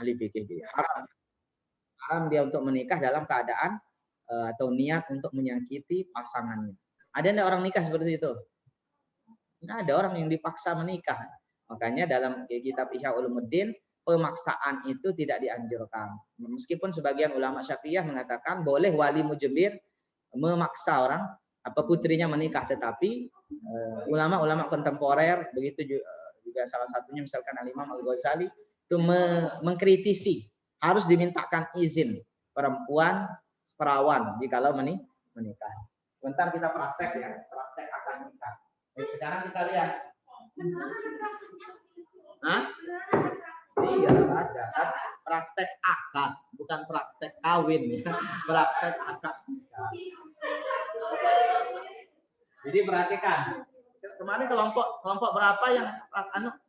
ahli fikih dia. Haram dia untuk menikah dalam keadaan atau niat untuk menyakiti pasangannya. Ada enggak orang nikah seperti itu? Nah, ada orang yang dipaksa menikah. Makanya dalam kitab Ihya Ulumuddin, pemaksaan itu tidak dianjurkan. Meskipun sebagian ulama Syafi'iyah mengatakan boleh wali mujbir memaksa orang apa putrinya menikah, tetapi ulama-ulama kontemporer begitu juga salah satunya misalkan Al-Imam Al-Ghazali itu mengkritisi harus dimintakan izin perempuan perawan jikalau menikah. Sebentar kita praktek ya, praktek akan nikah. Sekarang kita lihat. Hah? Iya, ada. Praktek akad, bukan praktek kawin ya. Praktek akad. Jadi perhatikan. Kemarin kelompok berapa yang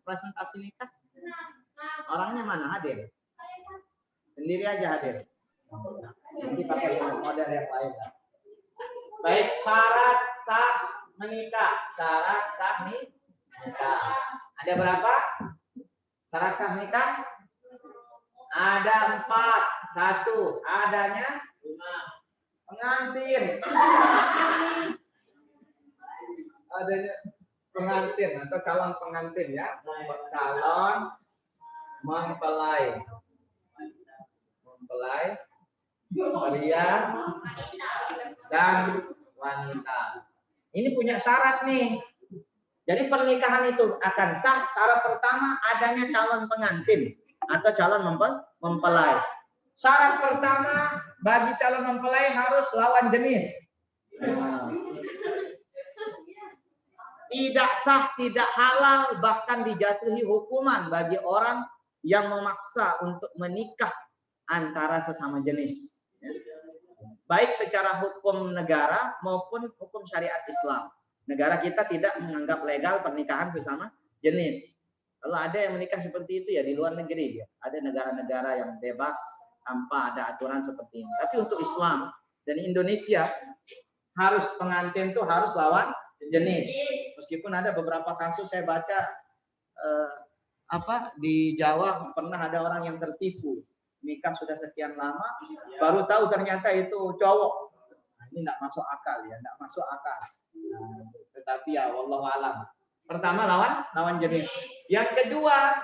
presentasi nikah? Orangnya mana hadir? Sendiri aja hadir. Nanti pakai model yang lain. Baik, syarat sah menikah. Syarat sah nikah. Ada berapa? Syarat sah nikah? Ada 4. 1. Adanya pengantin. Adanya pengantin atau calon pengantin ya. Calon mempelai. Pria dan wanita. Ini punya syarat nih. Jadi pernikahan itu akan sah. Syarat pertama adanya calon pengantin atau calon mempelai. Syarat pertama bagi calon mempelai harus lawan jenis. Tidak sah, tidak halal, bahkan dijatuhi hukuman bagi orang yang memaksa untuk menikah antara sesama jenis. Baik secara hukum negara maupun hukum syariat Islam. Negara kita tidak menganggap legal pernikahan sesama jenis. Kalau ada yang menikah seperti itu ya di luar negeri dia. Ada negara-negara yang bebas tanpa ada aturan seperti ini. Tapi untuk Islam dan Indonesia harus pengantin tuh harus lawan jenis. Meskipun ada beberapa kasus saya baca di Jawa pernah ada orang yang tertipu. Nikah sudah sekian lama, baru tahu ternyata itu cowok. Nah, ini tidak masuk akal ya, tidak masuk akal. Nah, tetapi ya, wallahu alam. Pertama lawan jenis. Yang kedua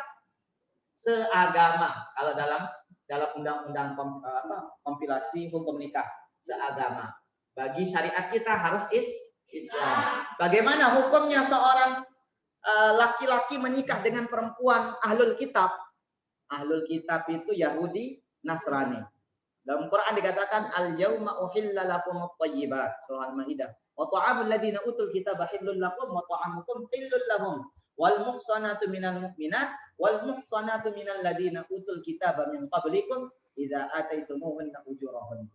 seagama. Kalau dalam undang-undang kompilasi hukum nikah seagama. Bagi syariat kita harus Islam. Bagaimana hukumnya seorang laki-laki menikah dengan perempuan ahlul kitab? Ahlul kitab itu Yahudi, Nasrani. Dalam Quran dikatakan al-yauma uhilla lakumut thayyibat, surah Al-Maidah. Wa ta'amul ladzina utul kitaba hillul lakum wa ta'amukum hillul lahum. Wal muhsanatu minal mu'minat wal muhsanatu minal ladzina utul kitaba min qablikum idza ataitumuhunna ujurahun.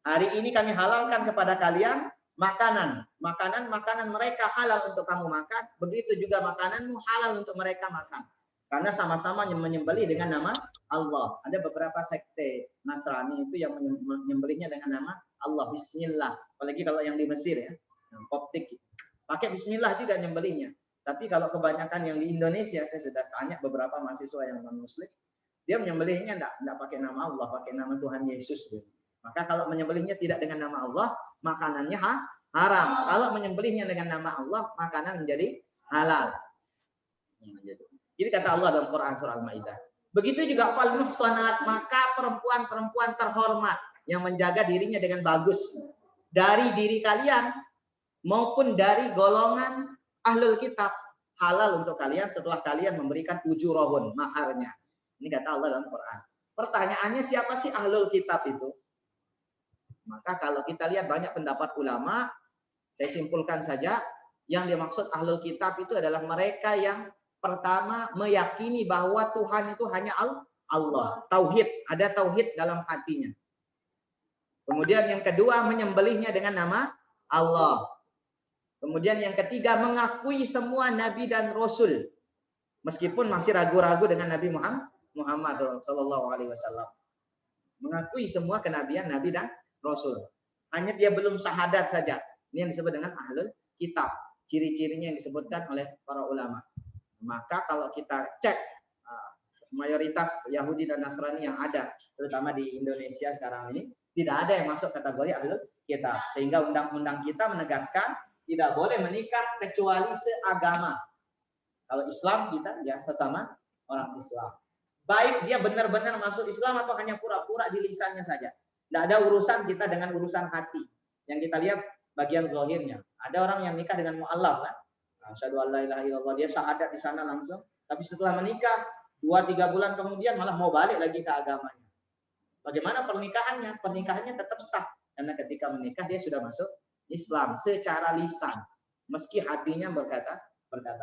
Hari ini kami halalkan kepada kalian makanan mereka halal untuk kamu makan, begitu juga makananmu halal untuk mereka makan. Karena sama-sama menyembelih dengan nama Allah. Ada beberapa sekte Nasrani itu yang menyembelihnya dengan nama Allah, Bismillah. Apalagi kalau yang di Mesir ya, yang Koptik, pakai Bismillah juga nyembelihnya. Tapi kalau kebanyakan yang di Indonesia, saya sudah tanya beberapa mahasiswa yang non-Muslim, dia menyembelihnya enggak pakai nama Allah, pakai nama Tuhan Yesus. Maka kalau menyembelihnya tidak dengan nama Allah, makanannya haram. Kalau menyembelihnya dengan nama Allah, makanan menjadi halal. Jadi kata Allah dalam Quran surah Al-Maidah. Begitu juga fal muhsanat, maka perempuan-perempuan terhormat yang menjaga dirinya dengan bagus dari diri kalian maupun dari golongan ahlul kitab, halal untuk kalian setelah kalian memberikan ujurahun, maharnya. Ini kata Allah dalam Quran. Pertanyaannya siapa sih ahlul kitab itu? Maka kalau kita lihat banyak pendapat ulama, saya simpulkan saja yang dimaksud ahlul kitab itu adalah mereka yang pertama meyakini bahwa Tuhan itu hanya Allah, tauhid, ada tauhid dalam hatinya. Kemudian yang kedua menyembelihnya dengan nama Allah. Kemudian yang ketiga mengakui semua nabi dan rasul meskipun masih ragu-ragu dengan Nabi Muhammad SAW. Mengakui semua kenabian nabi dan rasul. Hanya dia belum syahadat saja. Ini yang disebut dengan ahlul kitab. Ciri-cirinya yang disebutkan oleh para ulama. Maka kalau kita cek mayoritas Yahudi dan Nasrani yang ada, terutama di Indonesia sekarang ini, tidak ada yang masuk kategori ahlul kitab. Sehingga undang-undang kita menegaskan tidak boleh menikah kecuali seagama. Kalau Islam kita ya sesama orang Islam. Baik dia benar-benar masuk Islam atau hanya pura-pura di lisannya saja. Tidak ada urusan kita dengan urusan hati. Yang kita lihat bagian zahirnya. Ada orang yang nikah dengan mu'allaf kan? Asyhadu an la ilaha illallah, dia syahadat di sana langsung. Tapi setelah menikah 2-3 bulan kemudian malah mau balik lagi ke agamanya. Bagaimana pernikahannya? Pernikahannya tetap sah karena ketika menikah dia sudah masuk Islam secara lisan, meski hatinya berkata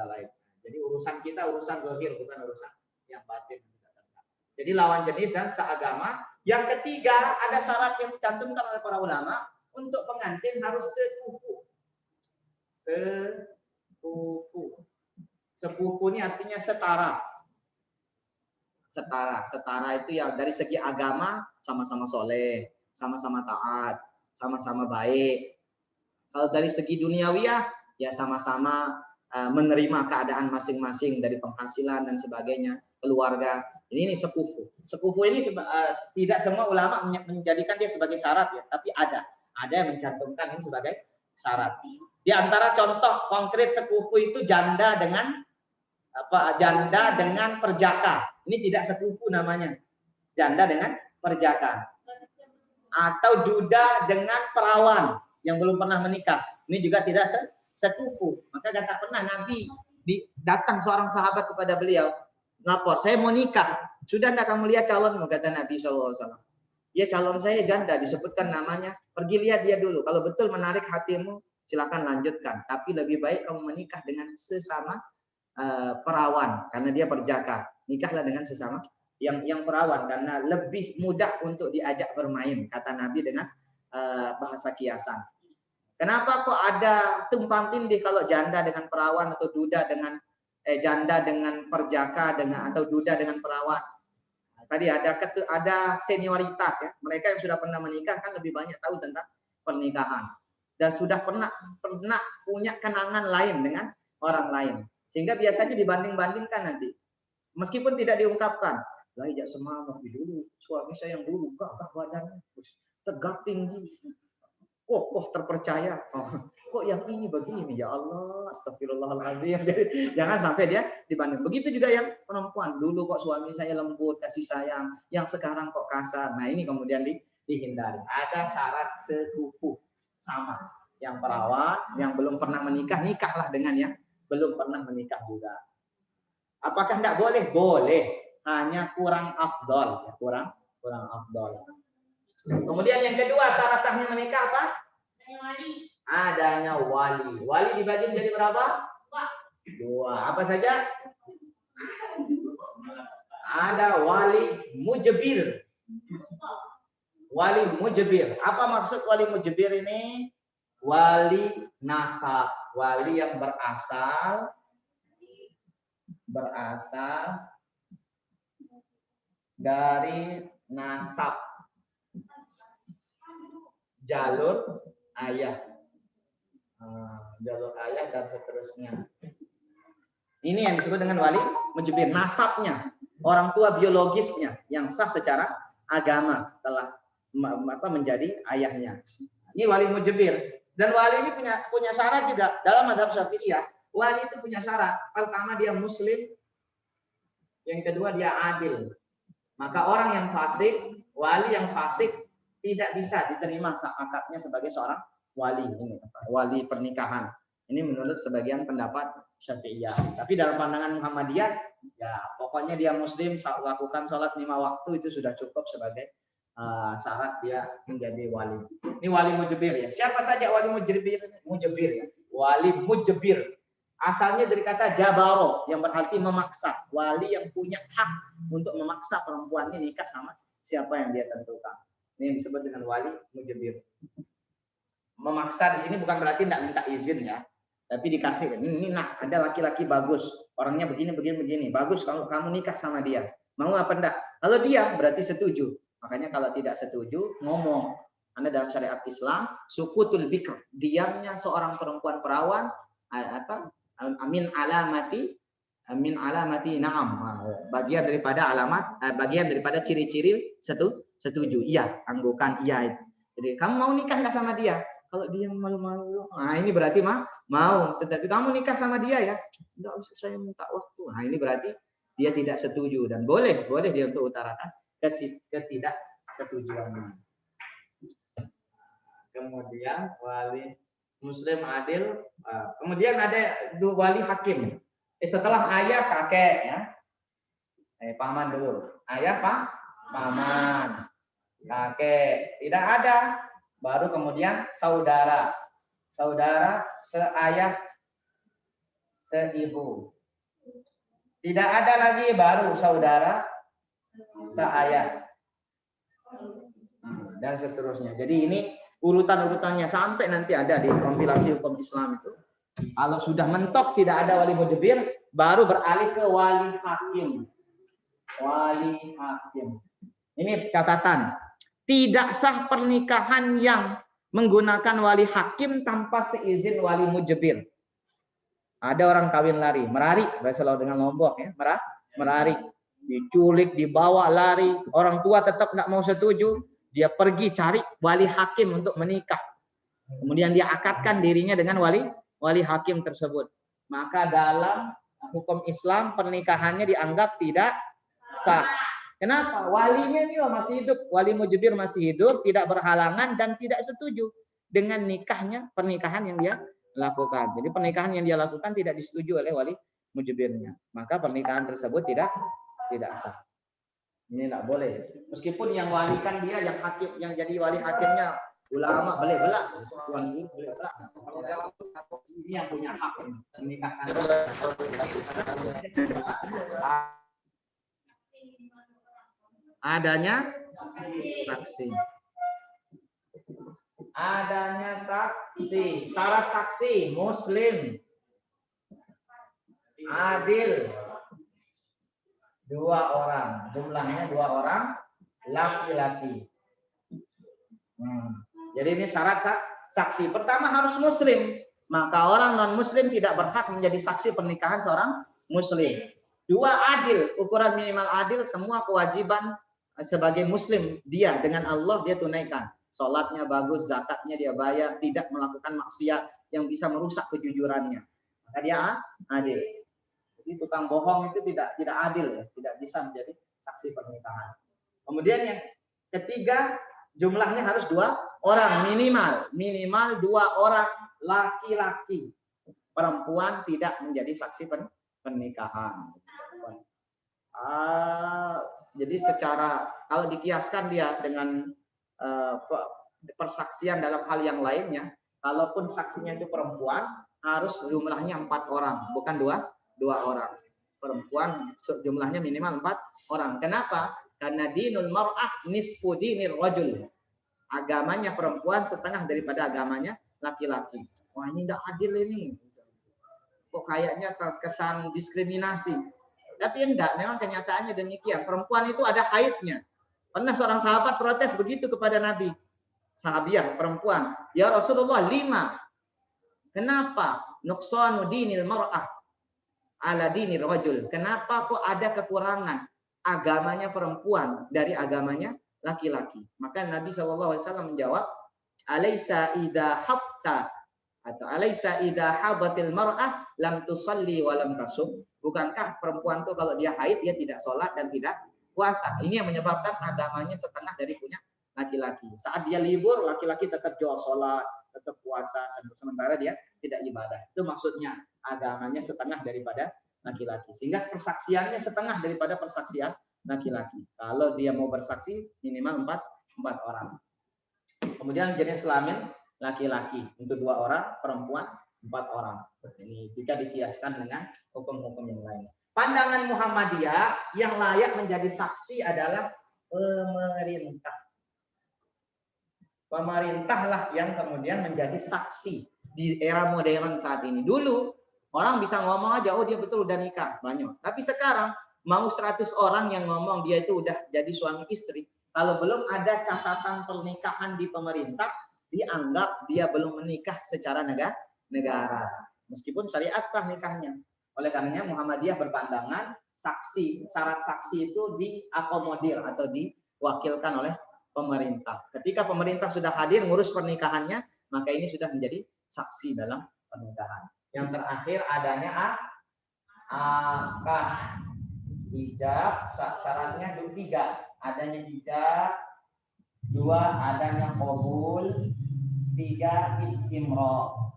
lain. Jadi urusan kita urusan zahir, bukan urusan yang batin. Jadi lawan jenis dan seagama. Yang ketiga, ada syarat yang dicantumkan oleh para ulama, untuk pengantin harus sepupu. Sepupu ini artinya setara. Setara itu ya dari segi agama sama-sama soleh, sama-sama taat, sama-sama baik. Kalau dari segi duniawiyah ya sama-sama menerima keadaan masing-masing dari penghasilan dan sebagainya, keluarga. Ini sepupu. Sepupu ini tidak semua ulama menjadikan dia sebagai syarat ya, tapi ada yang mencantumkan ini sebagai syarat. Di antara contoh konkret sepupu itu janda dengan perjaka. Ini tidak sepupu namanya. Janda dengan perjaka. Atau duda dengan perawan yang belum pernah menikah. Ini juga tidak sepupu. Maka tak pernah Nabi datang seorang sahabat kepada beliau, lapor, saya mau nikah. Sudah tidak kamu lihat calonmu, kata Nabi SAW. Ya calon saya janda, disebutkan namanya. Pergi lihat dia dulu. Kalau betul menarik hatimu, silakan lanjutkan. Tapi lebih baik kamu menikah dengan sesama perawan, karena dia perjaka. Nikahlah dengan sesama yang perawan, karena lebih mudah untuk diajak bermain, kata Nabi dengan bahasa kiasan. Kenapa kok ada tumpang tindih kalau janda dengan perawan atau duda dengan janda dengan perjaka atau duda dengan perawan? Tadi ada senioritas ya. Mereka yang sudah pernah menikah kan lebih banyak tahu tentang pernikahan dan sudah pernah punya kenangan lain dengan orang lain. Sehingga biasanya dibanding-bandingkan nanti. Meskipun tidak diungkapkan. Lah ya semangat dulu. Suami saya yang dulu gagah badannya, tegap tinggi. Kok terpercaya. Kok yang ini begini ya Allah, astagfirullahaladzim. Jadi jangan sampai dia dibanding. Begitu juga yang perempuan, dulu kok suami saya lembut, kasih sayang, yang sekarang kok kasar. Nah ini kemudian dihindari. Ada syarat sepupu sama. Yang perawan, yang belum pernah menikah, nikahlah dengan yang belum pernah menikah juga. Apakah tidak boleh? Boleh. Hanya kurang afdol. Ya, kurang afdol. Kemudian yang kedua syarat sahnya menikah apa? Adanya wali. Wali dibagi menjadi berapa? 2. Apa saja? Ada wali mujbir. Wali mujbir. Apa maksud wali mujbir ini? Wali nasab. Wali yang berasal dari nasab. Jalur ayah dan seterusnya. Ini yang disebut dengan wali mujbir, nasabnya, orang tua biologisnya yang sah secara agama telah menjadi ayahnya. Ini wali mujbir. Dan wali ini punya syarat juga dalam mazhab Syafi'iyah. Wali itu punya syarat. Pertama dia muslim, yang kedua dia adil. Maka orang yang fasik, wali yang fasik tidak bisa diterima akadnya sebagai seorang wali, ini wali pernikahan. Ini menurut sebagian pendapat Syafi'iyah. Tapi dalam pandangan Muhammadiyah, ya pokoknya dia muslim, lakukan sholat 5 waktu itu sudah cukup sebagai syarat dia menjadi wali. Ini wali mujbir ya. Siapa saja wali mujbir ya? Wali mujbir. Asalnya dari kata jabaro yang berarti memaksa. Wali yang punya hak untuk memaksa perempuan ini nikah sama siapa yang dia tentukan. Ini yang disebut dengan wali mujbir. Memaksa di sini bukan berarti tidak minta izin ya, tapi dikasih. Ini ada laki-laki bagus, orangnya begini, bagus kalau kamu nikah sama dia. Mau apa enggak? Kalau dia berarti setuju. Makanya kalau tidak setuju ngomong. Anda dalam syariat Islam, sukutul bikr, diamnya seorang perempuan perawan amin alamati min alamati na'am. Bagian daripada alamat, bagian daripada ciri-ciri setuju. Iya, anggukan iya. Jadi kamu mau nikah nggak sama dia? Kalau dia malu-malu, nah ini berarti mau. Tetapi kamu nikah sama dia ya? Enggak usah, saya minta waktu. Nah ini berarti dia tidak setuju dan boleh dia untuk utarakan ketidaksetujuannya. Kemudian wali muslim adil, kemudian ada dua wali hakim. Setelah ayah kakek ya, paman dulu, ayah paman, kakek tidak ada, baru kemudian saudara seayah seibu, tidak ada lagi, baru saudara seayah dan seterusnya. Jadi ini urutan-urutannya sampai nanti ada di kompilasi hukum Islam itu. Kalau sudah mentok tidak ada wali mujbir, baru beralih ke wali hakim. Wali hakim. Ini catatan. Tidak sah pernikahan yang menggunakan wali hakim tanpa seizin wali mujbir. Ada orang kawin lari, merari, bahasa dengan Lombok ya, merari, diculik, dibawa lari, orang tua tetap nggak mau setuju, dia pergi cari wali hakim untuk menikah. Kemudian dia akadkan dirinya dengan wali hakim tersebut. Maka dalam hukum Islam pernikahannya dianggap tidak sah. Kenapa? Walinya ini masih hidup, wali mujbir masih hidup, tidak berhalangan dan tidak setuju dengan pernikahan yang dia lakukan. Jadi pernikahan yang dia lakukan tidak disetujui oleh wali mujbirnya. Maka pernikahan tersebut tidak sah. Ini tidak boleh. Meskipun yang walikan dia, yang hakim, yang jadi wali hakimnya ulama boleh belak, tuan guru boleh belak. Ini yang punya hak menikahkan. Adanya saksi. Adanya saksi. Syarat saksi muslim, adil, 2 orang, jumlahnya 2 orang, laki-laki. Jadi ini syarat saksi. Pertama harus muslim. Maka orang non muslim tidak berhak menjadi saksi pernikahan seorang muslim. 2 adil, ukuran minimal adil, semua kewajiban sebagai muslim dia dengan Allah dia tunaikan. Salatnya bagus, zakatnya dia bayar, tidak melakukan maksiat yang bisa merusak kejujurannya. Maka dia adil. Jadi tukang bohong itu tidak adil ya, tidak bisa menjadi saksi pernikahan. Kemudian yang ketiga, jumlahnya harus 2 orang minimal 2 orang laki-laki. Perempuan tidak menjadi saksi pernikahan. Jadi secara kalau dikiaskan dia dengan persaksian dalam hal yang lainnya, kalaupun saksinya itu perempuan harus jumlahnya 4 orang, bukan 2 orang. Perempuan jumlahnya minimal 4 orang. Kenapa? Karena dinul mar'ah nisfu dinir rajul. Agamanya perempuan setengah daripada agamanya laki-laki. Wah, ini tidak adil ini. Kok kayaknya terkesan diskriminasi. Tapi enggak, memang kenyataannya demikian. Perempuan itu ada haidnya. Pernah seorang sahabat protes begitu kepada Nabi. Sahabiah perempuan, ya Rasulullah 5. Kenapa? Nuqsanu dinil mar'ah ala dinir rajul. Kenapa kok ada kekurangan agamanya perempuan dari agamanya laki-laki? Maka Nabi SAW menjawab, Alaysa idha habta atau alaysa idha habatil mar'ah lam tusalli wa lam tasum. Bukankah perempuan itu kalau dia haid dia tidak sholat dan tidak puasa? Ini yang menyebabkan agamanya setengah dari punya laki-laki. Saat dia libur, laki-laki tetap jual sholat, tetap puasa, sementara dia tidak ibadah. Itu maksudnya agamanya setengah daripada laki-laki. Sehingga persaksiannya setengah daripada persaksian laki-laki. Kalau dia mau bersaksi minimal 4 orang. Kemudian jenis kelamin laki-laki untuk 2 orang, perempuan 4 orang. Ini jika dikiaskan dengan hukum-hukum yang lain. Pandangan Muhammadiyah yang layak menjadi saksi adalah pemerintah. Pemerintahlah yang kemudian menjadi saksi di era modern saat ini. Dulu orang bisa ngomong aja, oh dia betul udah nikah, banyak. Tapi sekarang mau 100 orang yang ngomong dia itu udah jadi suami istri. Kalau belum ada catatan pernikahan di pemerintah, dianggap dia belum menikah secara negara. Meskipun syariat sah nikahnya. Oleh karenanya Muhammadiyah berpandangan syarat saksi itu diakomodir atau diwakilkan oleh pemerintah. Ketika pemerintah sudah hadir ngurus pernikahannya, maka ini sudah menjadi saksi dalam pernikahan. Yang terakhir adanya akad ijab, syaratnya 3. Adanya ijab, 2 adanya qabul, 3 istimrar.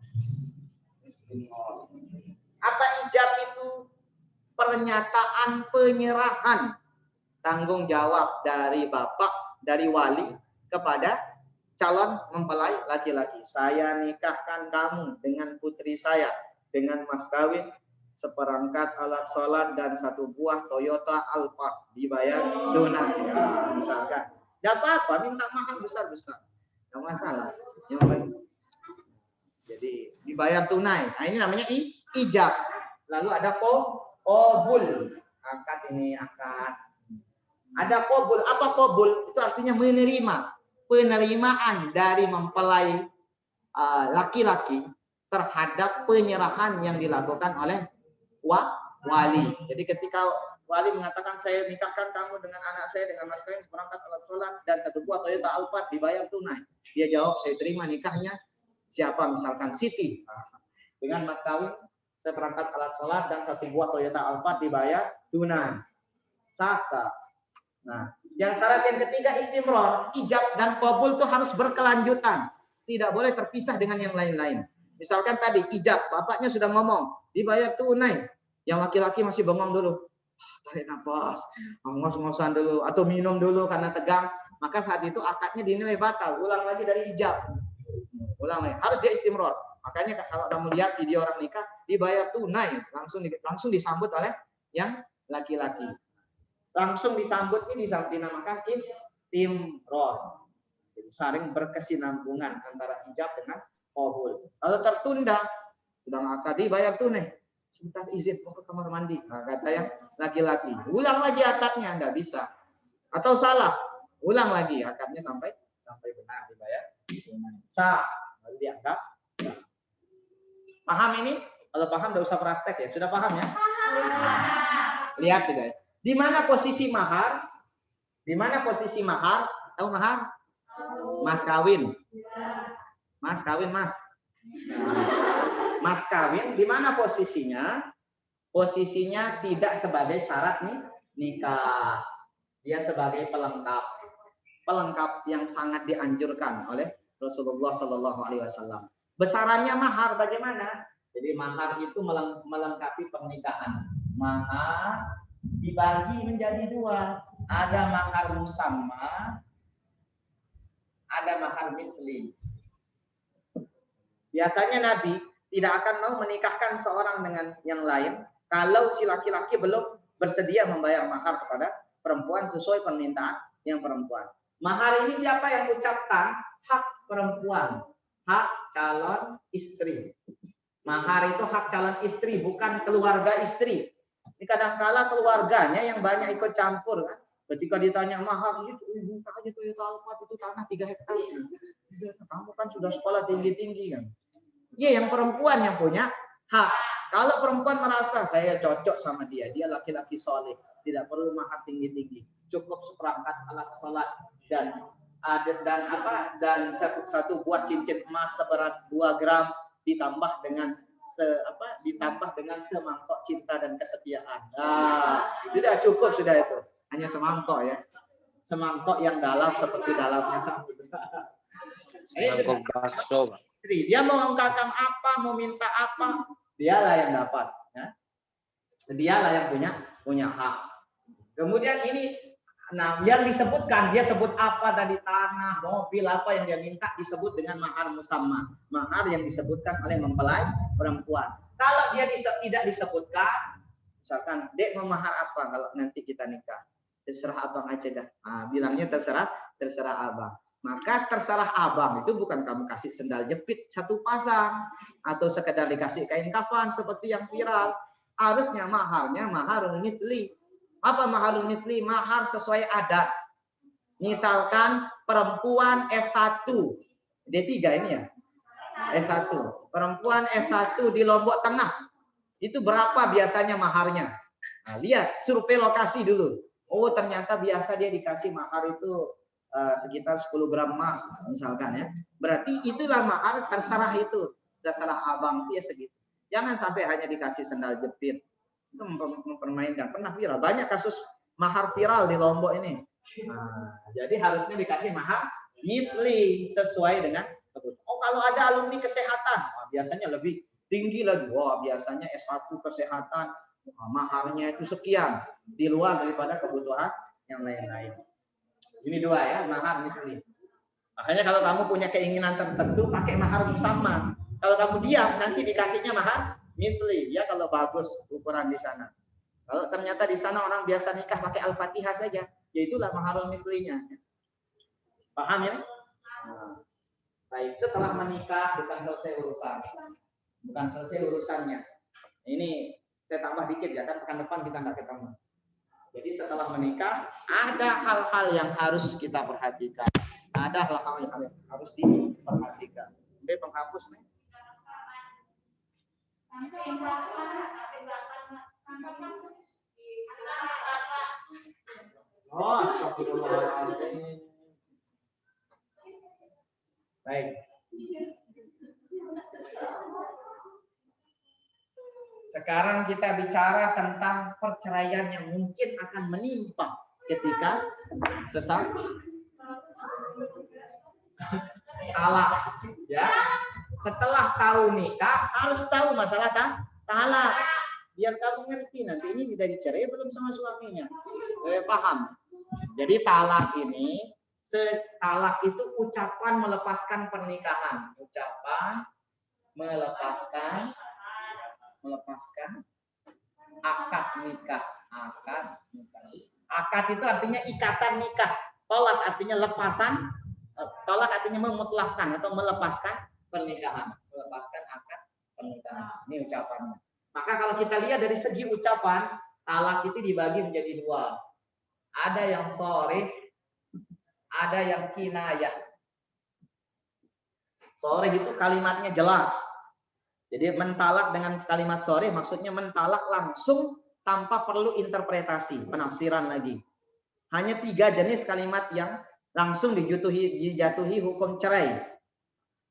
Apa ijab itu? Pernyataan penyerahan tanggung jawab dari bapak, dari wali kepada calon mempelai laki-laki. Saya nikahkan kamu dengan putri saya dengan mas kawin seperangkat alat sholat dan 1 buah Toyota Alphard dibayar tunai. Ya, misalkan, tidak apa-apa, minta mahar besar-besar, tidak masalah. Jadi dibayar tunai. Nah, ini namanya ijab. Lalu ada qabul. Akad ini akad. Ada qabul. Apa qabul? Itu artinya menerima. Penerimaan dari mempelai laki-laki terhadap penyerahan yang dilakukan oleh wali. Jadi ketika wali mengatakan saya nikahkan kamu dengan anak saya dengan mas kawin seperangkat alat sholat dan 1 buah Toyota Alphard dibayar tunai. Dia jawab saya terima nikahnya. Siapa misalkan Siti dengan mas kawin seperangkat alat sholat dan 1 buah Toyota Alphard dibayar tunai. Sah. Nah, yang syarat yang ketiga istimrar, ijab dan qabul itu harus berkelanjutan, tidak boleh terpisah dengan yang lain-lain. Misalkan tadi ijab, bapaknya sudah ngomong dibayar tunai, yang laki-laki masih bengong dulu, tarik nafas, ngos-ngosan dulu atau minum dulu karena tegang, maka saat itu akadnya dinilai batal, ulang lagi dari ijab, ulang lagi, harus dia istimrar. Makanya kalau kamu lihat video orang nikah dibayar tunai, langsung disambut oleh yang laki-laki. Langsung disambut ini dinamakan istimrar. Jadi saling berkesinambungan antara ijab dengan qabul. Kalau tertunda, sudah akad dibayar tunai. Sebentar izin mau ke kamar mandi. Nah, kata yang laki-laki, ulang lagi akadnya, enggak bisa. Atau salah, ulang lagi akadnya sampai benar dibayar tunai. Sah, lalu dianggap. Paham ini? Kalau paham enggak usah praktek ya. Sudah paham ya? Lihat sudah. Di mana posisi mahar? Di mana posisi mahar? Tahu mahar? Mas kawin. Mas kawin, Mas. Mas kawin di mana posisinya? Posisinya tidak sebagai syarat nikah. Dia sebagai pelengkap. Pelengkap yang sangat dianjurkan oleh Rasulullah Shallallahu alaihi wasallam. Besarannya mahar bagaimana? Jadi mahar itu melengkapi pernikahan. Mahar dibagi menjadi 2. Ada mahar musamma, ada mahar mithli. Biasanya Nabi tidak akan mau menikahkan seorang dengan yang lain kalau si laki-laki belum bersedia membayar mahar kepada perempuan sesuai permintaan yang perempuan. Mahar ini siapa yang ucapkan? Hak perempuan, hak calon istri. Mahar itu hak calon istri, bukan keluarga istri. Ini kadang-kala keluarganya yang banyak ikut campur kan. Ketika ditanya mahar itu buka aja Toyota Alphard itu tanah 3 hektar. Kamu kan sudah sekolah tinggi-tinggi kan. Iya, yang perempuan yang punya hak. Kalau perempuan merasa saya cocok sama dia laki-laki soleh, tidak perlu mahar tinggi-tinggi, cukup seperangkat alat sholat dan 1 buah cincin emas seberat 2 gram ditambah dengan semangkok cinta dan kesetiaan. Nah, sudah cukup sudah itu. Hanya semangkok ya. Semangkok yang dalam seperti dalamnya sapi. Semangkok bakso. Dia mau mengungkapkan apa, mau minta apa, dialah yang dapat. Ya. Dialah yang punya hak. Kemudian ini, yang disebutkan, dia sebut apa tadi, tanah, mobil, apa yang dia minta disebut dengan mahar musamma. Mahar yang disebutkan oleh mempelai perempuan. Kalau dia tidak disebutkan, misalkan, Dek mau mahar apa kalau nanti kita nikah? Terserah abang aja dah. Nah, bilangnya terserah abang. Maka terserah abang itu bukan kamu kasih sendal jepit 1 pasang atau sekedar dikasih kain kafan seperti yang viral. Harusnya maharnya maharun mithli. Apa maharun mithli? Mahar sesuai adat. Misalkan perempuan S1, D3 ini ya. S1. Perempuan S1 di Lombok Tengah. Itu berapa biasanya maharnya? Nah, lihat, survei lokasi dulu. Oh, ternyata biasa dia dikasih mahar itu sekitar 10 gram emas misalkan ya. Berarti itulah mahar, terserah itu. Terserah abang itu ya segitu. Jangan sampai hanya dikasih sendal jepit. Itu mempermainkan. Pernah viral. Banyak kasus mahar viral di Lombok ini. Nah, jadi harusnya dikasih mahar misli sesuai dengan kebutuhan. Oh, kalau ada alumni kesehatan, biasanya lebih tinggi lagi. Wah, biasanya S1 kesehatan, maharnya itu sekian. Di luar daripada kebutuhan yang lain-lain. Ini dua ya, mahar misli. Makanya kalau kamu punya keinginan tertentu, pakai mahar musamma. Kalau kamu diam, nanti dikasihnya mahar misli. Ya kalau bagus ukuran di sana. Kalau ternyata di sana orang biasa nikah pakai Al-Fatihah saja, ya itulah maharul mislinya. Paham ya? Nah, baik, setelah menikah bukan selesai urusan. Bukan selesai urusannya. Ini saya tambah dikit ya, kan pekan depan kita nggak ketemu. Jadi setelah menikah, ada hal-hal yang harus kita perhatikan. Ada hal-hal yang harus diperhatikan. Ini penghapus nih. Oh, astagfirullahaladzim. Baik. Sekarang kita bicara tentang perceraian yang mungkin akan menimpa ketika sesat talak. Ya, setelah tahu nikah harus tahu masalah talak. Biar kamu ngerti nanti ini sudah dicerai belum sama suaminya. Paham? Jadi talak ini, talak itu ucapan melepaskan pernikahan, ucapan melepaskan akad nikah. Akad itu artinya ikatan nikah. Tolak artinya lepasan. Tolak artinya memutlakkan atau melepaskan pernikahan. Melepaskan akad pernikahan. Ini ucapannya. Maka kalau kita lihat dari segi ucapan, talak itu dibagi menjadi dua. Ada yang sharih, ada yang kinayah. Sharih itu kalimatnya jelas. Jadi mentalak dengan kalimat sharih maksudnya mentalak langsung tanpa perlu interpretasi, penafsiran lagi. Hanya 3 jenis kalimat yang langsung dijatuhi hukum cerai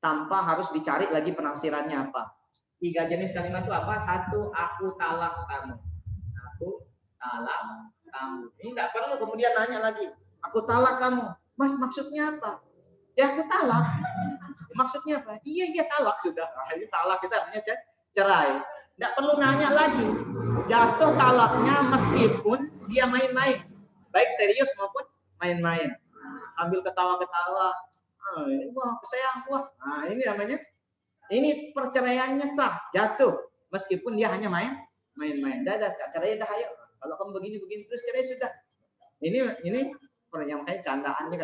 tanpa harus dicari lagi penafsirannya apa. 3 jenis kalimat itu apa? 1, aku talak kamu. Aku talak kamu. Ini enggak perlu kemudian nanya lagi. Aku talak kamu. Mas, maksudnya apa? Ya aku talak. Maksudnya apa? Iya talak sudah. Ini talak kita artinya cerai. Enggak perlu nanya lagi. Jatuh talaknya meskipun dia main-main. Baik serius maupun main-main. Sambil ketawa-ketawa. Wah, sayang, wah. Nah, ini namanya. Ini perceraiannya sah, jatuh meskipun dia hanya main-main. Dah cerai dah ayo. Kalau kamu begini terus cerai sudah. Ini yang kayak candaannya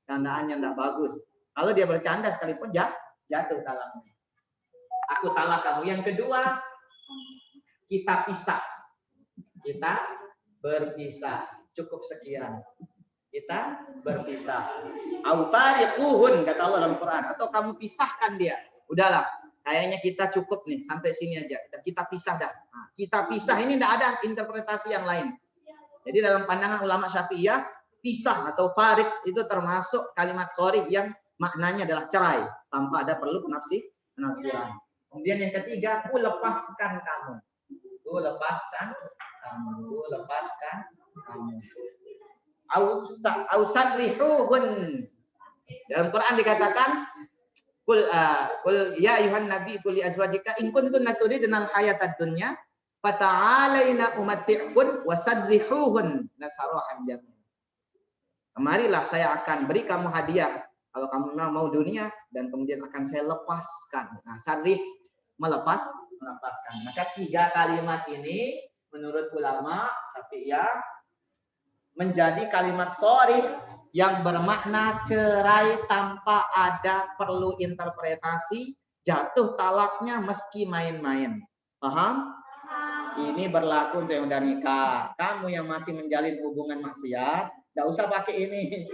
candaan yang tidak bagus. Kalau dia bercanda sekalipun jatuh talaknya. Aku talak kamu. Yang kedua, kita pisah. Kita berpisah. Cukup sekian. Kita berpisah. Au fariquhun kata Allah dalam Quran. Atau kamu pisahkan dia. Udahlah, kayaknya kita cukup nih sampai sini aja. Kita pisah dah. Nah, kita pisah ini tidak ada interpretasi yang lain. Jadi dalam pandangan ulama Syafi'iyah, pisah atau farik itu termasuk kalimat sharih yang maknanya adalah cerai tanpa ada perlu penafsiran. Kemudian yang ketiga, ku lepaskan kamu. Ku lepaskan kamu. Ku lepaskan kamu. Ausarrihuhun. Dalam Quran dikatakan Kul ya ayuhan nabi kul li azwajika in kuntunna turidnal hayatad dunya fata'alaina umatti'kun wasadrihuhun nasarahan jamil. Kemarilah saya akan beri kamu hadiah kalau kamu memang mau dunia dan kemudian akan saya lepaskan. Nah, sadrih melepaskan. Maka 3 kalimat ini menurut ulama Syafi'iyah menjadi kalimat sharih yang bermakna cerai tanpa ada perlu interpretasi, jatuh talaknya meski main-main. Paham? Ini berlaku untuk yang udah nikah. Kamu yang masih menjalin hubungan maksiat, nggak usah pakai ini.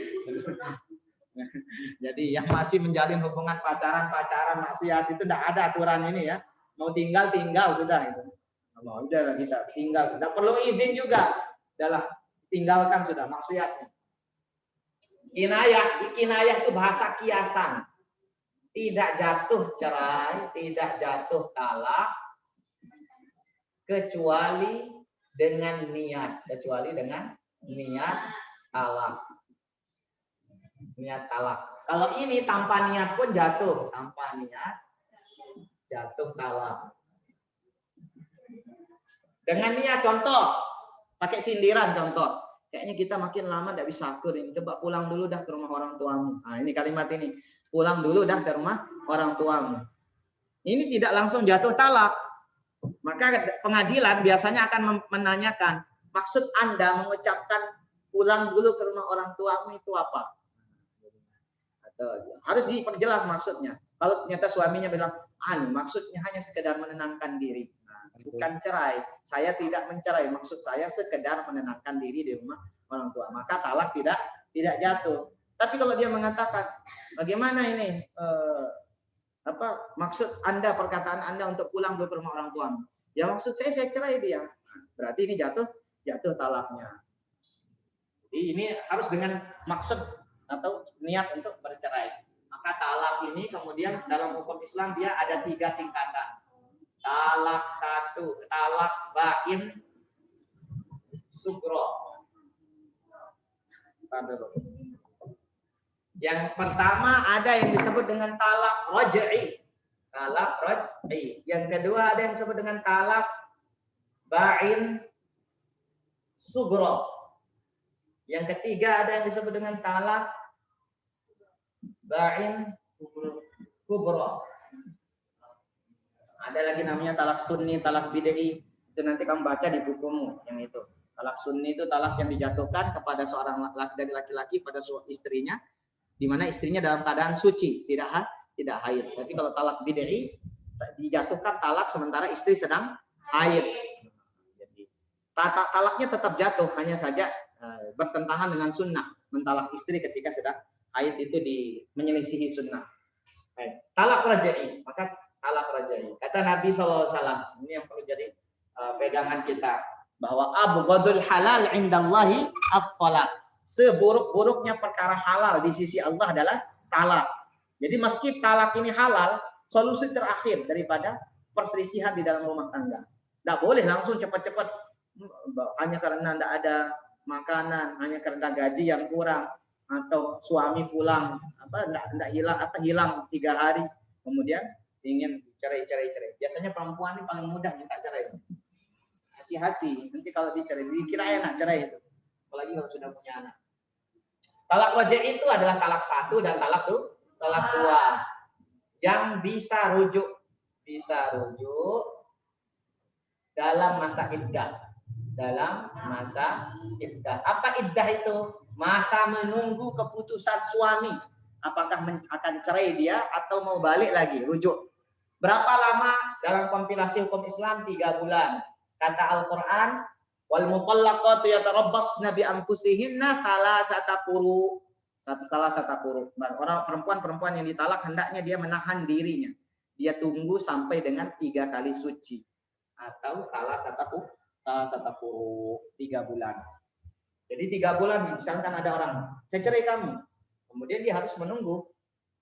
Jadi yang masih menjalin hubungan pacaran maksiat itu nggak ada aturan ini ya. Mau tinggal sudah itu. Nggak Nah, udah kita tinggal, tidak perlu izin juga, adalah tinggalkan sudah maksiatnya. Kinayah itu bahasa kiasan, tidak jatuh cerai, tidak jatuh talak, kecuali dengan niat, talak. Niat talak. Kalau ini tanpa niat pun jatuh, tanpa niat jatuh talak. Dengan niat, contoh, pakai sindiran contoh. Kayaknya kita makin lama tidak bisa akur ini. Coba pulang dulu dah ke rumah orang tuamu. Nah, ini kalimat ini. Pulang dulu dah ke rumah orang tuamu. Ini tidak langsung jatuh talak. Maka pengadilan biasanya akan menanyakan, maksud Anda mengucapkan pulang dulu ke rumah orang tuamu itu apa? Harus diperjelas maksudnya. Kalau ternyata suaminya bilang, maksudnya hanya sekedar menenangkan diri. Bukan cerai, saya tidak mencerai, maksud saya sekedar menenangkan diri di rumah orang tua, maka talak tidak jatuh. Tapi kalau dia mengatakan bagaimana ini maksud Anda, perkataan Anda untuk pulang ke rumah orang tua, ya maksud saya cerai dia, berarti ini jatuh talaknya. Jadi ini harus dengan maksud atau niat untuk bercerai. Maka talak ini kemudian dalam hukum Islam dia ada 3 tingkatan. Talak 1, talak bain sugro. Yang pertama ada yang disebut dengan talak raj'i. Talak raj'i. Yang kedua ada yang disebut dengan talak bain sugro. Yang ketiga ada yang disebut dengan talak bain kubro. Ada lagi namanya talak sunni, talak bid'i. Itu nanti kamu baca di bukumu yang itu. Talak sunni itu talak yang dijatuhkan kepada seorang dari laki-laki pada istrinya, di mana istrinya dalam keadaan suci, tidak haid. Tapi kalau talak bid'i dijatuhkan talak sementara istri sedang haid. Jadi talaknya tetap jatuh, hanya saja bertentangan dengan sunnah. Mentalak istri ketika sedang haid itu menyelisihi sunnah. Talak raj'i, maka talak raj'i. Kata Nabi SAW, ini yang perlu jadi pegangan kita, bahwa abghadul halal indallahi at-talaq. Seburuk-buruknya perkara halal di sisi Allah adalah talak. Jadi meski talak ini halal, solusi terakhir daripada perselisihan di dalam rumah tangga. Tidak boleh langsung cepat-cepat hanya karena tidak ada makanan, hanya karena gaji yang kurang, atau suami pulang hilang 3 hari, kemudian ingin cerai. Biasanya perempuan ini paling mudah minta cerai. Hati-hati, nanti kalau dicerai dikira enak cerai itu, apalagi kalau sudah punya anak. Talak raj'i itu adalah talak 1 dan talak 2 yang bisa rujuk dalam masa iddah. Apa iddah itu? Masa menunggu keputusan suami, apakah akan cerai dia atau mau balik lagi, rujuk. Berapa lama dalam kompilasi hukum Islam? 3 bulan. Kata Al-Quran, wal mutallaqatu yatarabbasna bi anfusihinna thalathata quru. Orang perempuan yang ditalak hendaknya dia menahan dirinya. Dia tunggu sampai dengan 3 kali suci. Atau thalathata quru, 3 bulan. Jadi 3 bulan, misalkan ada orang, saya cerai kamu. Kemudian dia harus menunggu.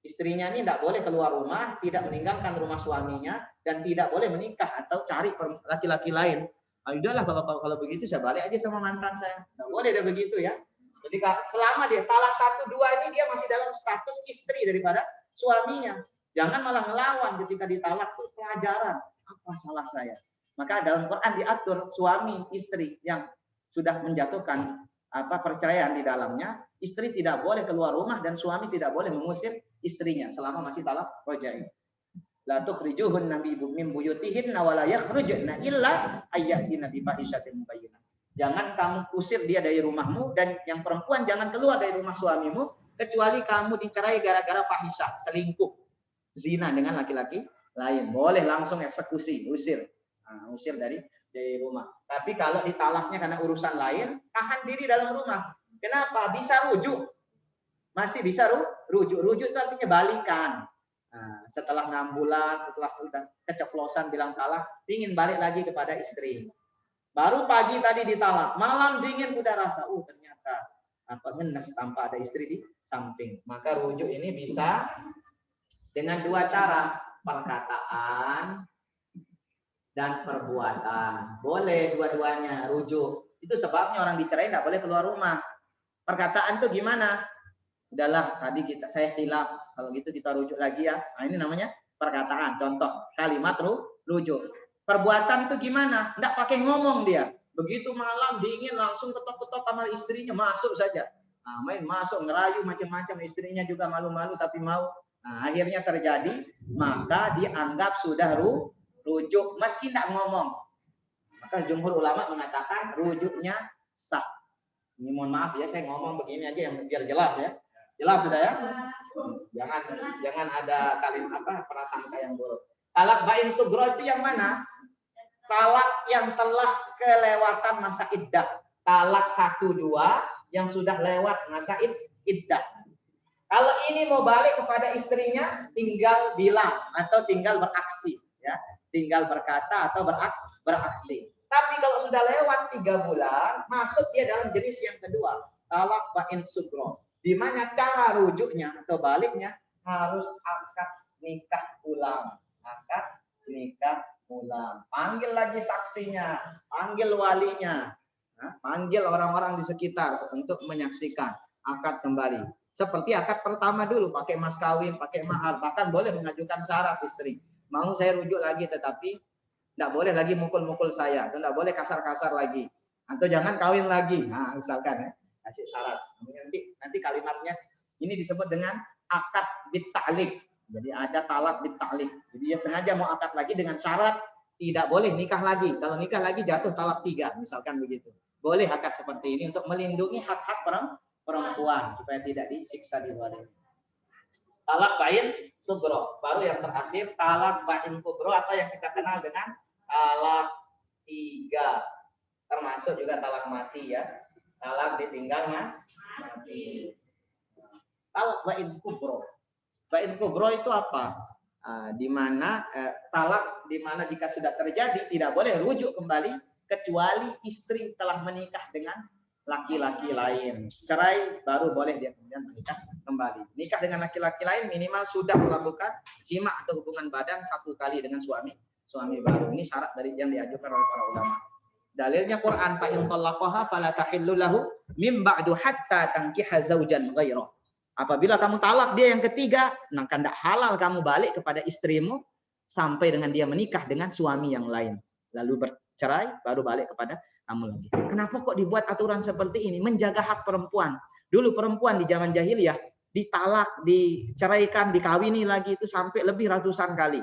Istrinya ini tidak boleh keluar rumah, tidak meninggalkan rumah suaminya, dan tidak boleh menikah atau cari laki-laki lain. Nah, udahlah kalau begitu saya balik aja sama mantan saya. Tidak boleh ada begitu ya. Jadi selama dia talak 1, 2 ini dia masih dalam status istri daripada suaminya. Jangan malah ngelawan ketika ditalak, itu pelajaran. Apa salah saya? Maka dalam Quran diatur suami istri yang sudah menjatuhkan perceraian di dalamnya, istri tidak boleh keluar rumah dan suami tidak boleh mengusir istrinya selama masih talak raj'i. La tukhrijuhunna min buyutihinna wa la yakhrujna illa ayyatina bi fahishatin mubayyinah. Jangan kamu usir dia dari rumahmu, dan yang perempuan jangan keluar dari rumah suamimu kecuali kamu dicerai gara-gara fahisyah, selingkuh, zina dengan laki-laki lain. Boleh langsung eksekusi, usir dari rumah. Tapi kalau ditalaknya karena urusan lain, tahan diri dalam rumah. Kenapa? Bisa rujuk. Masih bisa rujuk. Rujuk itu artinya balikan. Nah, setelah 6 bulan, setelah udah keceplosan bilang talak, ingin balik lagi kepada istri. Baru pagi tadi ditalak, malam dingin udah rasa, ternyata ngenes tanpa ada istri di samping. Maka rujuk ini bisa dengan dua cara, perkataan dan perbuatan. Boleh dua-duanya rujuk. Itu sebabnya orang dicerai tidak boleh keluar rumah. Perkataan tuh gimana? Udahlah, tadi saya khilaf. Kalau gitu kita rujuk lagi ya. Nah, ini namanya perkataan. Contoh kalimat rujuk. Perbuatan tuh gimana? Nggak pakai ngomong dia. Begitu malam dingin langsung ketok-ketok kamar istrinya, masuk saja. Nah, main masuk ngerayu macam-macam, istrinya juga malu-malu tapi mau. Nah, akhirnya terjadi, maka dianggap sudah rujuk meski tidak ngomong. Maka jumhur ulama mengatakan rujuknya sah. Ini mohon maaf ya, saya ngomong begini aja yang biar jelas ya. Jelas sudah ya? Jangan ada kalimat prasangka yang buruk. Talak bain sugro itu yang mana? Talak yang telah kelewatan masa iddah. Talak 1, 2 yang sudah lewat masa iddah. Kalau ini mau balik kepada istrinya, tinggal bilang atau tinggal beraksi, ya, tinggal berkata atau beraksi. Tapi kalau sudah lewat 3 bulan, masuk dia dalam jenis yang kedua, talak bain sugro. Di mana cara rujuknya atau baliknya harus akad nikah ulang, akad nikah ulang. Panggil lagi saksinya, panggil walinya, panggil orang-orang di sekitar untuk menyaksikan akad kembali. Seperti akad pertama dulu, pakai mas kawin, pakai mahar, bahkan boleh mengajukan syarat istri. Mau saya rujuk lagi, tetapi tidak boleh lagi mukul-mukul saya, tidak boleh kasar-kasar lagi, atau jangan kawin lagi. Nah, misalkan ya, kasih syarat. Nanti kalimatnya ini disebut dengan akad bita'liq. Jadi ada talak bita'liq. Jadi dia sengaja mau akad lagi dengan syarat tidak boleh nikah lagi. Kalau nikah lagi jatuh talak 3, misalkan begitu. Boleh akad seperti ini untuk melindungi hak-hak perempuan supaya tidak disiksa di zalim. Talak bain sugro. Baru yang terakhir talak bain kubro atau yang kita kenal dengan talak 3. Termasuk juga talak mati ya. Talak ditinggal mati. Talak bain kubro. Bain kubro itu apa? Di mana talak di mana jika sudah terjadi tidak boleh rujuk kembali kecuali istri telah menikah dengan laki-laki lain. Cerai baru boleh dia kemudian menikah kembali. Nikah dengan laki-laki lain minimal sudah melakukan jima atau hubungan badan 1 kali dengan suami baru. Ini syarat dari yang diajukan oleh para ulama. Dalilnya Quran, fa in talaqaha fala tahillu lahu mim ba'du hatta tankiha zaujan ghairah. Apabila kamu talak dia yang ketiga, maka tidak halal kamu balik kepada istrimu sampai dengan dia menikah dengan suami yang lain. Lalu bercerai baru balik kepada kamu lagi. Kenapa kok dibuat aturan seperti ini? Menjaga hak perempuan. Dulu perempuan di zaman jahiliyah ditalak, diceraikan, dikawini lagi itu sampai lebih ratusan kali.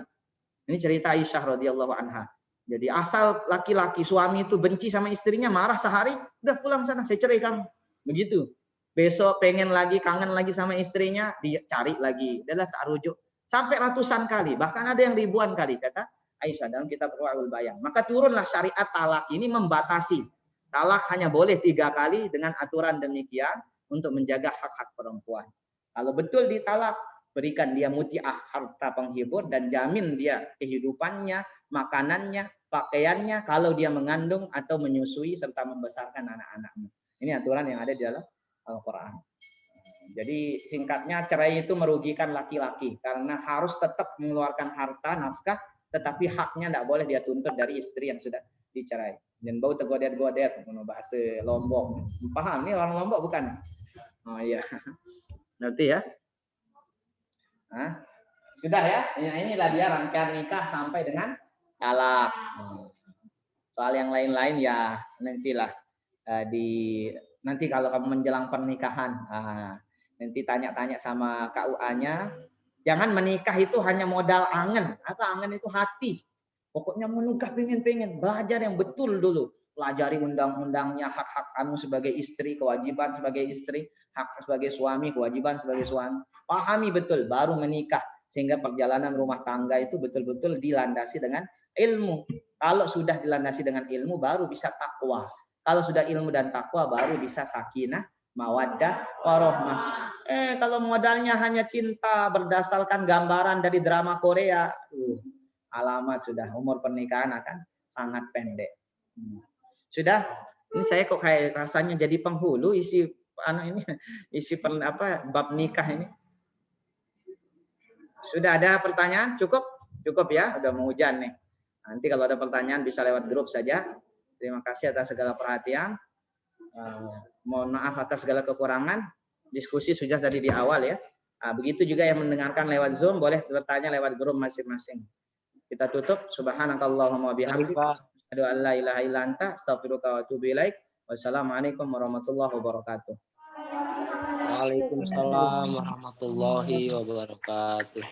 Ini cerita Aisyah radhiyallahu anha. Jadi asal laki-laki suami itu benci sama istrinya, marah sehari, udah pulang sana, saya cerai kamu. Begitu. Besok pengen lagi, kangen lagi sama istrinya, dia cari lagi. Adalah tak rujuk. Sampai ratusan kali, bahkan ada yang ribuan kali, kata Aisyah dalam kitab Ruhul Bayan. Maka turunlah syariat talak ini membatasi. Talak hanya boleh 3 kali dengan aturan demikian untuk menjaga hak-hak perempuan. Kalau betul ditalak, berikan dia mutiah, harta penghibur, dan jamin dia kehidupannya, makanannya, pakaiannya, kalau dia mengandung atau menyusui serta membesarkan anak-anaknya. Ini aturan yang ada di dalam Al-Quran. Jadi singkatnya cerai itu merugikan laki-laki karena harus tetap mengeluarkan harta nafkah, tetapi haknya tidak boleh dia tuntut dari istri yang sudah dicerai. Dan bau tegodet-godet, bahasa Lombok. Paham? Ini orang Lombok bukan? Oh iya. Nanti ya. Nah, sudah ya. Inilah dia rangkaian nikah sampai dengan talak. Soal yang lain-lain ya nantilah nanti kalau kamu menjelang pernikahan, nanti tanya-tanya sama KUA-nya. Jangan menikah itu hanya modal angen. Apa angen itu? Hati. Pokoknya menikah pengen belajar yang betul dulu. Pelajari undang-undangnya, hak-hak kamu sebagai istri, kewajiban sebagai istri, hak sebagai suami, kewajiban sebagai suami. Pahami betul, baru menikah. Sehingga perjalanan rumah tangga itu betul-betul dilandasi dengan ilmu. Kalau sudah dilandasi dengan ilmu, baru bisa takwa. Kalau sudah ilmu dan takwa, baru bisa sakinah mawaddah warahmah. Kalau modalnya hanya cinta berdasarkan gambaran dari drama Korea, alamat sudah umur pernikahan akan sangat pendek. Sudah, ini saya kok kayak rasanya jadi penghulu isi ini bab nikah ini. Sudah ada pertanyaan? Cukup? Cukup ya, udah mau hujan nih. Nanti kalau ada pertanyaan bisa lewat grup saja. Terima kasih atas segala perhatian. Mohon maaf atas segala kekurangan. Diskusi sudah tadi di awal ya. Begitu juga yang mendengarkan lewat Zoom boleh bertanya lewat grup masing-masing. Kita tutup. Subhanakallahumma bihamdika asyhadu an la ilaha illa anta astaghfiruka wa atubu ilaik. Wassalamualaikum warahmatullahi wabarakatuh. Waalaikumsalam warahmatullahi wabarakatuh.